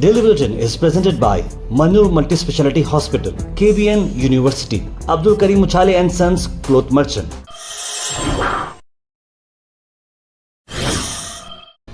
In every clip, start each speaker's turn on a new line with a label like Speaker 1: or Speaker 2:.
Speaker 1: Daily Bulletin is presented by Manur Multi-Speciality Hospital, KBN University, Abdul Karim Uchale and Sons Cloth Merchant.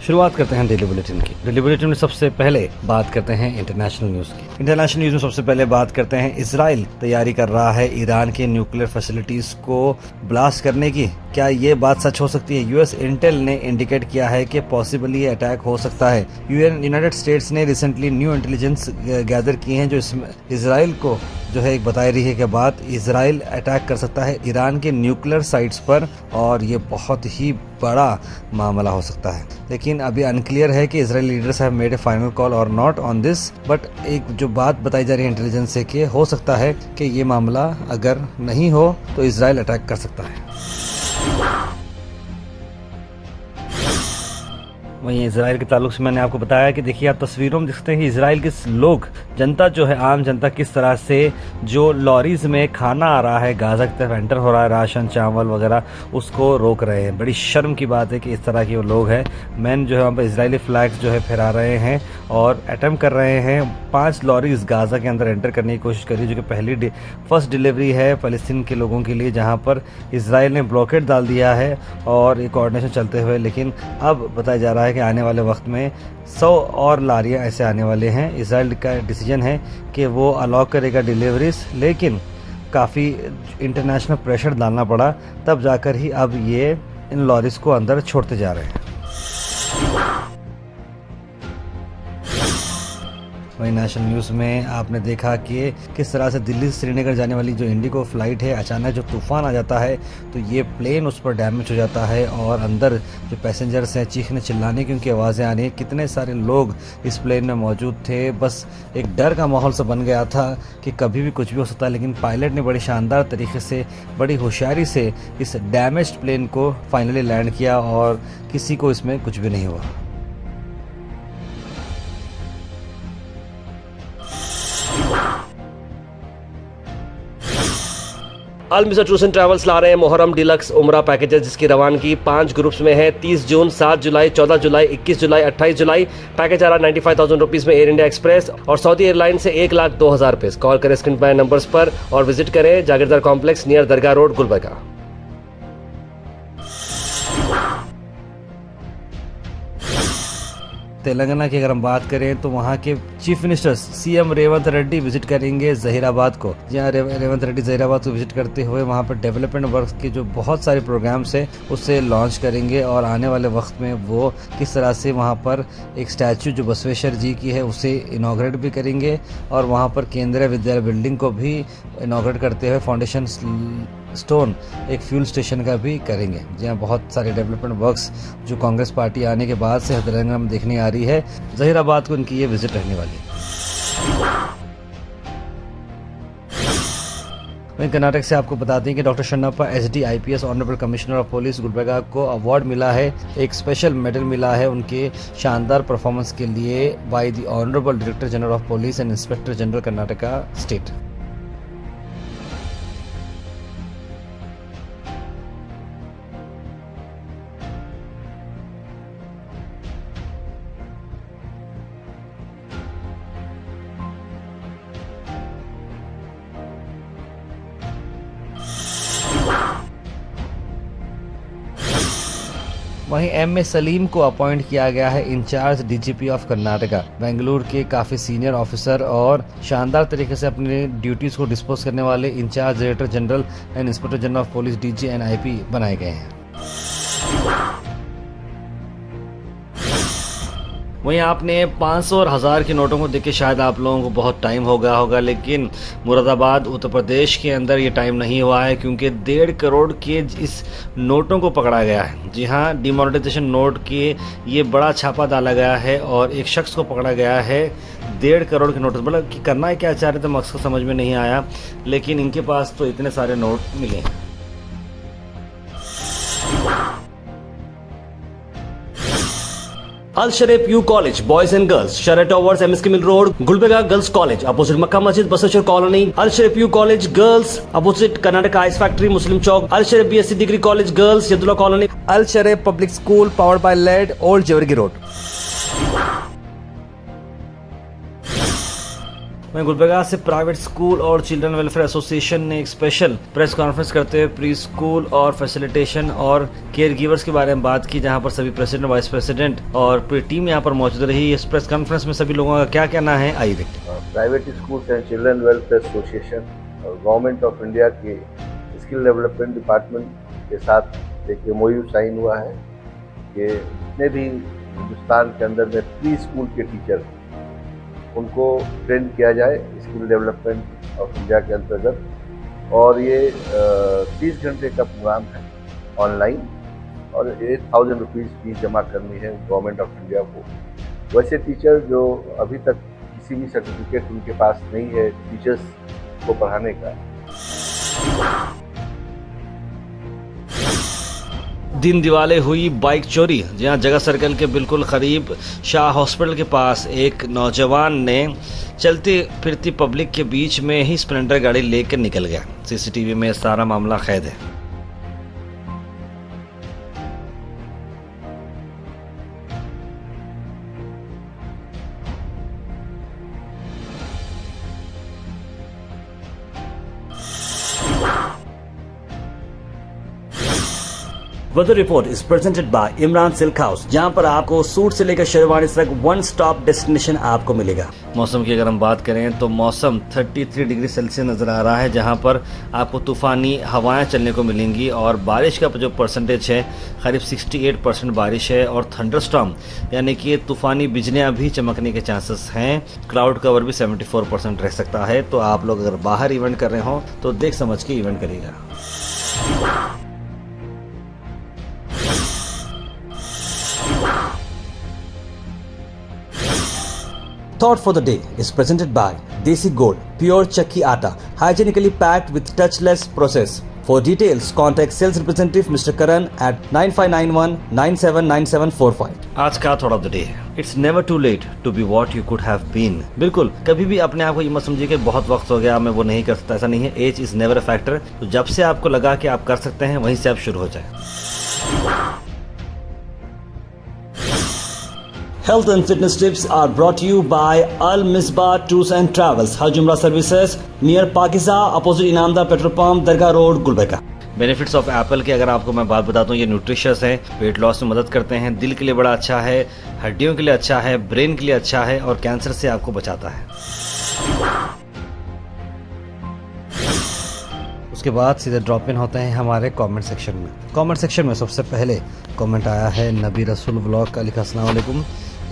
Speaker 2: शुरुआत करते हैं daily bulletin की। Daily bulletin में सबसे पहले बात करते हैं इंटरनेशनल न्यूज़ की। इंटरनेशनल न्यूज़ में सबसे पहले बात करते हैं इजराइल तैयारी कर रहा है ईरान के न्यूक्लियर फैसिलिटीज को ब्लास्ट करने की। क्या ये बात सच हो सकती है? यूएस इंटेल ने इंडिकेट किया है कि पॉसिबली ये अटैक हो सकता है। यूनाइटेड स्टेट्स ने रिसेंटली न्यू इंटेलिजेंस गैदर की हैं जो इजराइल को जो है एक बताई रही है कि बात इजराइल अटैक कर सकता है ईरान के न्यूक्लियर साइट्स पर और ये बहुत ही बड़ा मामला हो सकता है। लेकिन अभी अनक्लियर है कि Israel leaders have made A final call और नॉट ऑन दिस, बट एक जो बात बताई जा रही है इंटेलिजेंस से कि हो सकता है कि ये मामला अगर नहीं हो तो इजराइल अटैक कर सकता है। वहीं इजराइल के ताल्लुक से मैंने आपको बताया कि देखिए आप तस्वीरों में दिखते हैं कि इजराइल के लोग जनता जो है आम जनता किस तरह से जो लॉरीज में खाना आ रहा है गाजा की तरफ एंटर हो रहा है, राशन चावल वगैरह, उसको रोक रहे हैं। बड़ी शर्म की बात है कि इस तरह के वो लोग हैं। मैन जो है वहाँ पर इजरायली फ्लैग्स जो है फहरा रहे हैं और अटैम्प्ट कर रहे हैं 5 लॉरीज गाजा के अंदर एंटर करने की कोशिश कर रही है, जो कि फर्स्ट डिलीवरी है फ़लस्तीन के लोगों के लिए, जहाँ पर इजराइल ने ब्लॉकेट डाल दिया है और ये कोऑर्डिनेशन चलते हुए। लेकिन अब बताया जा रहा है कि आने वाले वक्त में 100 और लारियां ऐसे आने वाले हैं। इजराइल का डिसीजन है कि वो अलाउ करेगा डिलीवरीज, लेकिन काफ़ी इंटरनेशनल प्रेशर डालना पड़ा, तब जाकर ही अब ये इन लॉरीज को अंदर छोड़ते जा रहे हैं। वहीं नेशनल न्यूज़ में आपने देखा कि किस तरह से दिल्ली से श्रीनगर जाने वाली जो इंडिगो फ़्लाइट है, अचानक जो तूफ़ान आ जाता है तो ये प्लेन उस पर डैमेज हो जाता है और अंदर जो पैसेंजर्स हैं चीखने चिल्लाने की उनकी आवाज़ें आ रही हैं। कितने सारे लोग इस प्लेन में मौजूद थे, बस एक डर का माहौल सा बन गया था कि कभी भी कुछ भी हो सकता है। लेकिन पायलट ने बड़ी शानदार तरीके से, बड़ी होशियारी से इस डैमेज्ड प्लेन को फाइनली लैंड किया और किसी को इसमें कुछ भी नहीं हुआ।
Speaker 3: अल मिसर टूर्स एंड ट्रैवल्स ला रहे हैं मुहर्रम डिलक्स उम्रा पैकेजेस, जिसकी रवानगी 5 ग्रुप्स में है। 30 जून, 7 जुलाई, 14 जुलाई, 21 जुलाई, 28 जुलाई। पैकेज आ रहा 95,000 रुपीज़ में एयर इंडिया एक्सप्रेस और सऊदी एयरलाइन से 1,02,000 रुपये। कॉल करें स्क्रीन पर नंबर्स पर और विजिट करें जागीरदार कॉम्प्लेक्स नियर दरगाह रोड, गुलबर्गा।
Speaker 2: तेलंगाना की अगर हम बात करें तो वहाँ के chief minister CM Revanth Reddy visit करेंगे जहीराबाद को। जहाँ रेवंत रेड्डी जहीराबाद को विजिट करते हुए वहाँ पर डेवलपमेंट वर्क के जो बहुत सारे प्रोग्राम्स हैं उससे लॉन्च करेंगे और आने वाले वक्त में वो किस तरह से वहाँ पर एक स्टैचू जो बसवेश्वर जी की है उसे इनॉग्रेट भी करेंगे और वहाँ पर केंद्रीय विद्यालय बिल्डिंग को भी इनॉग्रेट करते हुए फाउंडेशन स्टोन एक फ्यूल स्टेशन का भी करेंगे। जहाँ बहुत सारे डेवलपमेंट वर्क्स जो कांग्रेस पार्टी आने के बाद से तेलंगाना में देखने आ रही है, जहीराबाद को उनकी ये विजिट रहने वाली है। वहीं कर्नाटक से आपको बताते हैं कि doctor Shannappa S D IPS honourable commissioner of police Gulbarga को अवार्ड मिला है, एक स्पेशल मेडल मिला है उनके शानदार परफॉर्मेंस के लिए by the honourable director general of police and inspector general Karnataka state. वहीं एम.ए. सलीम को अपॉइंट किया गया है in charge DGP of Karnataka. Bengaluru के काफ़ी सीनियर ऑफिसर और शानदार तरीके से अपने ड्यूटीज़ को डिस्पोज करने वाले in charge director general and inspector general of police DG and IP बनाए गए हैं। वहीं आपने 500 और 1000 के नोटों को देख के शायद आप लोगों को बहुत टाइम हो गया होगा, लेकिन मुरादाबाद उत्तर प्रदेश के अंदर ये टाइम नहीं हुआ है क्योंकि 1.5 करोड़ के इस नोटों को पकड़ा गया है। जी हाँ, डिमोनेटाइजेशन नोट के ये बड़ा छापा डाला गया है और एक शख्स को पकड़ा गया है 1.5 करोड़ के नोट। मतलब कि करना क्या चाह रहे थे मकसद समझ में नहीं आया, लेकिन इनके पास तो इतने सारे नोट मिले हैं।
Speaker 3: Al Sharif U College, Boys and Girls, Shara Towers, MSK Mill Road, Gulbarga Girls College, opposite Makkah Masjid, Basachar Colony. Al Sharif U College Girls, opposite Karnataka Ice Factory, Muslim Chowk. Al Sharif BSc Degree College Girls, Yadullah Colony.
Speaker 2: Al Sharif Public School, powered by LED, Old Jewargi Road. वहीं गुलबर्गा से private school और children welfare association ने एक special press conference करते हुए pre school और facilitation और care givers के बारे में बात की, जहां पर सभी प्रेसिडेंट, वाइस प्रेसिडेंट और पूरी टीम यहां पर मौजूद रही। इस प्रेस कॉन्फ्रेंस में सभी लोगों का क्या कहना है, आइए देखते हैं।
Speaker 4: Private schools and children welfare association और गवर्नमेंट ऑफ इंडिया के स्किल डेवलपमेंट डिपार्टमेंट के साथ एक MOU साइन हुआ है कि जितने भी हिंदुस्तान के अंदर में प्री स्कूल के टीचर उनको ट्रेन किया जाए स्किल डेवलपमेंट ऑफ इंडिया के अंतर्गत। और ये 30 घंटे का प्रोग्राम है ऑनलाइन और 8,000 रुपीज़ फीस जमा करनी है गवर्नमेंट ऑफ इंडिया को। वैसे टीचर जो अभी तक किसी भी सर्टिफिकेट उनके पास नहीं है टीचर्स को पढ़ाने का,
Speaker 2: दिन दिवाले हुई बाइक चोरी। जहां जगह सर्कल के बिल्कुल करीब शाह हॉस्पिटल के पास एक नौजवान ने चलती फिरती पब्लिक के बीच में ही स्प्लेंडर गाड़ी लेकर निकल गया। CCTV में सारा मामला कैद है।
Speaker 1: Weather report is presented by Imran silk house, जहां पर आपको सूट से लेकर शेरवानी तक वन स्टॉप डेस्टिनेशन आपको मिलेगा।
Speaker 2: मौसम की अगर हम बात करें तो मौसम 33 डिग्री सेल्सियस नज़र आ रहा है, जहां पर आपको तूफ़ानी हवाएं चलने को मिलेंगी और बारिश का जो परसेंटेज है करीब 68% बारिश है और थंडरस्टॉर्म यानी कि तूफ़ानी बिजलियां भी चमकने के चांसेस हैं। क्लाउड कवर भी 74% रह सकता है। तो आप लोग अगर बाहर इवेंट कर रहे हो तो देख समझ के इवेंट करिएगा।
Speaker 1: Thought for the day is presented by Desi Gold, pure chakki atta, hygienically packed with touchless process. For details, contact sales representative Mr. Karan at 9591979745.
Speaker 2: आज का थॉट ऑफ द डे है, it's never too late to be what you could have been. बिल्कुल कभी भी अपने आप को ये मत समझिए कि बहुत वक्त हो गया, मैं वो नहीं कर सकता। ऐसा नहीं है। Age is never a factor. तो जब से आपको लगा कि आप कर सकते हैं वहीं से आप शुरू हो जाए।
Speaker 1: Health and fitness tips are brought to you by Al Misbah Tours and Travels, Hajj Umrah Services, near Pakiza, opposite Inamda Petrol Pump, Dargah Road, Gulbarga.
Speaker 2: Benefits of Apple के अगर आपको मैं बात बताता हूँ, ये न्यूट्रिशियस है, वेट लॉस में मदद करते हैं, दिल के लिए बड़ा अच्छा है, हड्डियों के लिए अच्छा है, ब्रेन के लिए अच्छा है और कैंसर से आपको बचाता है। उसके बाद सीधे ड्रॉप इन होते हैं हमारे कमेंट सेक्शन में। कमेंट सेक्शन में सबसे पहले कमेंट आया है नबी रसूल व्लॉग का, लिखा अस्सलाम वालेकुम।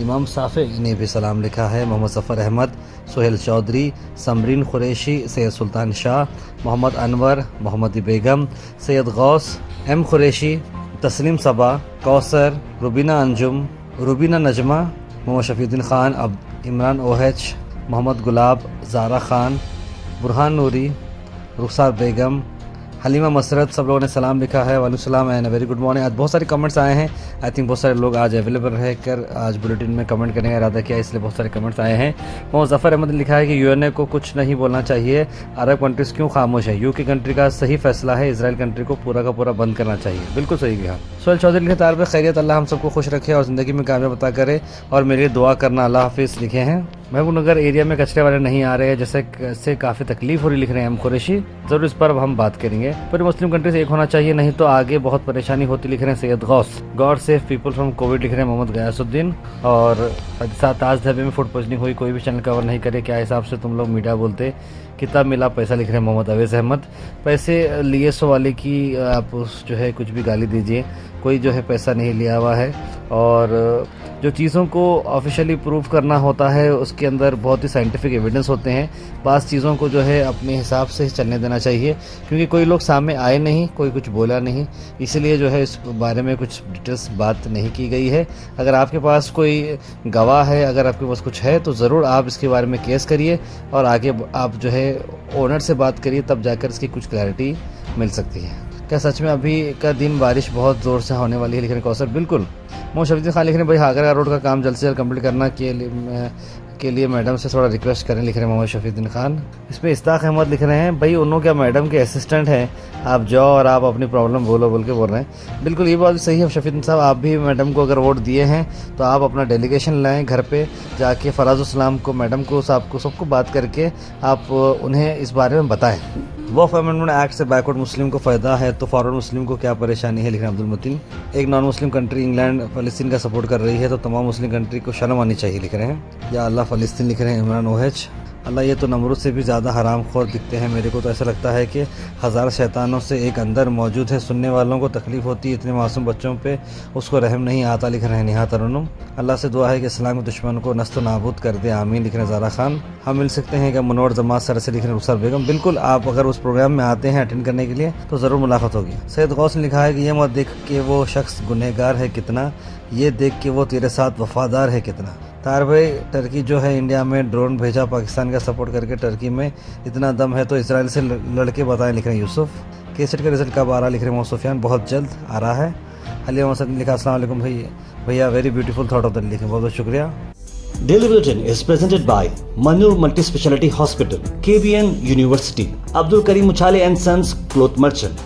Speaker 2: इमाम साफ़े ने भी सलाम लिखा है। मोहम्मद ज़फ़र अहमद, सोहेल चौधरी, समरीन कुरैशी, सैयद सुल्तान शाह, मोहम्मद अनवर, मोहम्मद बेगम, सैयद गौस, M कुरैशी, तस्लीम सबा, कौसर, रुबीना अंजुम, रुबीना नजमा, मोहम्मद शफीउद्दीन ख़ान, इमरान OH, मोहम्मद गुलाब, ज़ारा ख़ान, बुरहान नूरी, रुखसार बेगम, हलीमा मसरत, सब लोगों ने सलाम लिखा है। वालेकुम सलाम एंड वेरी गुड मॉर्निंग। आज बहुत सारे कमेंट्स आए हैं। आई थिंक बहुत सारे लोग आज अवेलेबल रहकर आज बुलेटिन में कमेंट करने का इरादा किया, इसलिए बहुत सारे कमेंट्स आए हैं। मोहम्मद ज़फ़र अहमद ने लिखा है कि UNA को कुछ नहीं बोलना चाहिए, अरब कंट्रीज़ क्यों खामोश है। UK कंट्री का सही फैसला है, इसराइल कंट्री को पूरा का पूरा बंद करना चाहिए। बिल्कुल सही कहा। सोहेल चौधरी लिखे, तारब खैरियत, अल्लाह हम सबको खुश रखे और ज़िंदगी में कामयाब अता करे और मेरे लिए दुआ करना, अल्लाह हाफिज़ लिखे हैं। महबूबनगर एरिया में कचरे वाले नहीं आ रहे हैं, जैसे काफ़ी तकलीफ हो रही, लिख रहे हैं M कुरैशी। ज़रूर इस पर अब हम बात करेंगे। पूरी मुस्लिम कंट्री से एक होना चाहिए, नहीं तो आगे बहुत परेशानी होती, लिख रहे हैं Syed Ghaus. God safe people from COVID, लिख रहे हैं मोहम्मद गयासुद्दीन। और साथ ताज ढाबे में फूड पॉइजनिंग हुई, कोई भी चैनल कवर नहीं करे, क्या हिसाब से तुम लोग मीडिया बोलते, किताब मिला पैसा, लिख रहे हैं मोहम्मद अवैस अहमद। पैसे लिए सो वाले की आप जो है कुछ भी गाली दीजिए, कोई जो है पैसा नहीं लिया हुआ है। और जो चीज़ों को ऑफिशियली प्रूव करना होता है उसके अंदर बहुत ही साइंटिफिक एविडेंस होते हैं। बास चीज़ों को जो है अपने हिसाब से चलने देना चाहिए, क्योंकि कोई लोग सामने आए नहीं, कोई कुछ बोला नहीं, इसलिए जो है इस बारे में कुछ डिटेल्स बात नहीं की गई है। अगर आपके पास कोई गवाह है, अगर आपके पास कुछ है तो ज़रूर आप इसके बारे में केस करिए और आगे आप जो है ओनर से बात करिए, तब जाकर इसकी कुछ क्लैरिटी मिल सकती है। क्या सच में अभी का दिन बारिश बहुत ज़ोर से होने वाली है, लिख रहे हैं कौसर। बिल्कुल। मोहम्मद शफीउद्दीन खान लिख रहे हैं, भाई आगरा रोड का काम जल्द से जल्द कंप्लीट करना के लिए मैडम से थोड़ा रिक्वेस्ट करें, लिख रहे हैं मोहम्मद शफीउद्दीन खान। इस पे इस्ताक अहमद लिख रहे हैं, भाई उन्होंने क्या मैडम के असिस्टेंट हैं, आप जाओ और आप अपनी प्रॉब्लम बोल के बोल रहे हैं। बिल्कुल ये बात भी सही है शफीउद्दीन साहब, आप भी मैडम को अगर वोट दिए हैं तो आप अपना डेलीगेशन लाएं, घर पे जाके फराजुल को, मैडम को, साहब को, सबको बात करके आप उन्हें इस बारे में बताएं। वफ़ अमेंडमेंट एक्ट से बैकवर्ड मुस्लिम को फ़ायदा है तो फॉरवर्ड मुस्लिम को क्या परेशानी है, लिख रहे हैं अब्दुल मतीन। एक नॉन मुस्लिम कंट्री इंग्लैंड फ़लस्तीन का सपोर्ट कर रही है तो तमाम मुस्लिम कंट्री को शर्म आनी चाहिए, लिख रहे हैं। या अल्लाह फ़लस्तीन, लिख रहे हैं इमरान ओएच। अल्लाह ये तो नमरूद से भी ज़्यादा हराम खोर दिखते हैं, मेरे को तो ऐसा लगता है कि हज़ार शैतानों से एक अंदर मौजूद है, सुनने वालों को तकलीफ़ होती है, इतने मासूम बच्चों पे उसको रहम नहीं आता, लिख रहे हैं निहा तरन्नुम। अल्लाह से दुआ है कि इस्लाम के दुश्मन को नस्त नाबूद कर दे, आमीन, लिख रहे हैं ज़ारा खान। हम मिल सकते हैं क्या मुनव्वर जमात सर से, लिख रहे हैं रुखसार बेगम। बिल्कुल, आप अगर उस प्रोग्राम में आते हैं अटेंड करने के लिए तो ज़रूर मुलाकात होगी। सैयद गौस ने लिखा है कि ये मत देख के वो शख्स गुनहगार है कितना, ये देख के वो तेरे साथ वफादार है कितना। तार भाई, टर्की जो है इंडिया में ड्रोन भेजा पाकिस्तान का सपोर्ट करके, टर्की में इतना दम है तो इसराइल से लड़के बताएं, लिख रहे हैं यूसुफ। केसेट का रिजल्ट कब आ रहा है, लिख रहे हैं मोहम्मद सुफियान, बहुत जल्द आ रहा है। अली मोहम्मद ने लिखा अस्सलाम वालेकुम भैया, very beautiful thought of the, लिखे बहुत बहुत शुक्रिया।
Speaker 1: Daily Bulletin is presented by Manur Multi Speciality Hospital, KBN University, Abdul Karim Uchale and Sons Cloth Merchant.